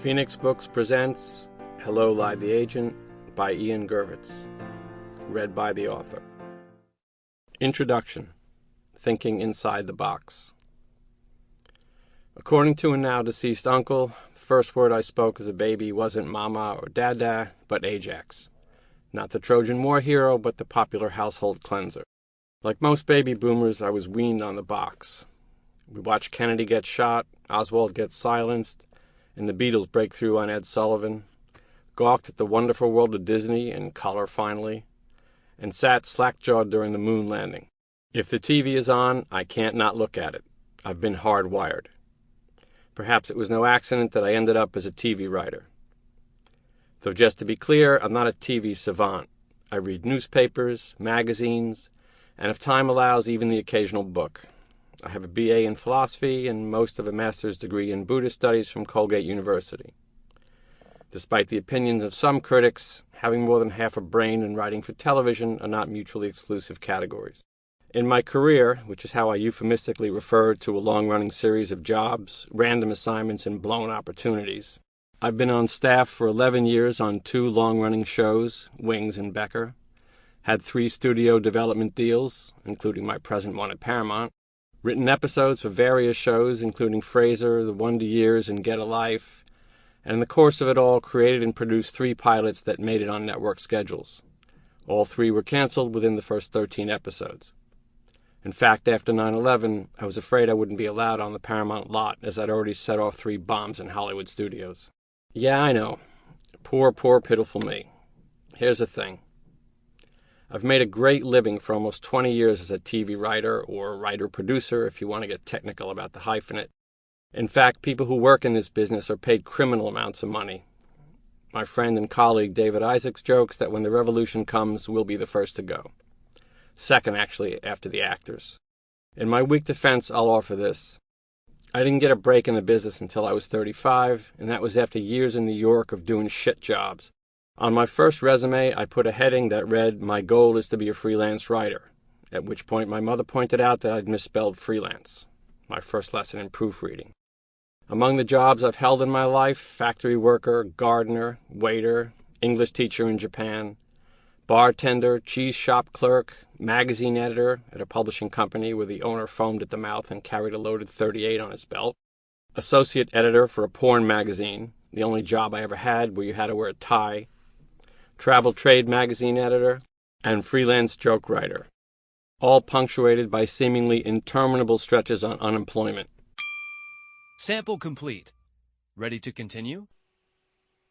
Phoenix Books presents Hello, Lied the Agent by Ian Gurvitz. Read by the author. Introduction. Thinking Inside the Box. According to a now-deceased uncle, the first word I spoke as a baby wasn't Mama or Dada, but Ajax. Not the Trojan War hero, but the popular household cleanser. Like most baby boomers, I was weaned on the box. We watched Kennedy get shot, Oswald get silenced, and the Beatles break through on Ed Sullivan, gawked at the wonderful world of Disney and Color finally, and sat slack-jawed during the moon landing. If the TV is on, I can't not look at it. I've been hardwired. Perhaps it was no accident that I ended up as a TV writer. Though just to be clear, I'm not a TV savant. I read newspapers, magazines, and if time allows, even the occasional book. I have a BA in philosophy and most of a master's degree in Buddhist studies from Colgate University. Despite the opinions of some critics, having more than half a brain and writing for television are not mutually exclusive categories. In my career, which is how I euphemistically refer to a long-running series of jobs, random assignments, and blown opportunities, I've been on staff for 11 years on 2 long-running shows, Wings and Becker, had 3 studio development deals, including my present one at Paramount, written episodes for various shows, including Frasier, The Wonder Years, and Get a Life, and in the course of it all, created and produced 3 pilots that made it on network schedules. All 3 were canceled within the first 13 episodes. In fact, after 9/11, I was afraid I wouldn't be allowed on the Paramount lot, as I'd already set off 3 bombs in Hollywood studios. Yeah, I know. Poor, pitiful me. Here's the thing. I've made a great living for almost 20 years as a TV writer, or writer-producer if you want to get technical about the hyphenate. In fact, people who work in this business are paid criminal amounts of money. My friend and colleague David Isaacs jokes that when the revolution comes, we'll be the first to go. Second, actually, after the actors. In my weak defense, I'll offer this. I didn't get a break in the business until I was 35, and that was after years in New York of doing shit jobs. On my first resume, I put a heading that read, "My goal is to be a freelance writer," at which point my mother pointed out that I'd misspelled freelance, my first lesson in proofreading. Among the jobs I've held in my life, factory worker, gardener, waiter, English teacher in Japan, bartender, cheese shop clerk, magazine editor at a publishing company where the owner foamed at the mouth and carried a loaded .38 on his belt, associate editor for a porn magazine, the only job I ever had where you had to wear a tie, travel trade magazine editor, and freelance joke writer, all punctuated by seemingly interminable stretches on unemployment. Sample complete. Ready to continue?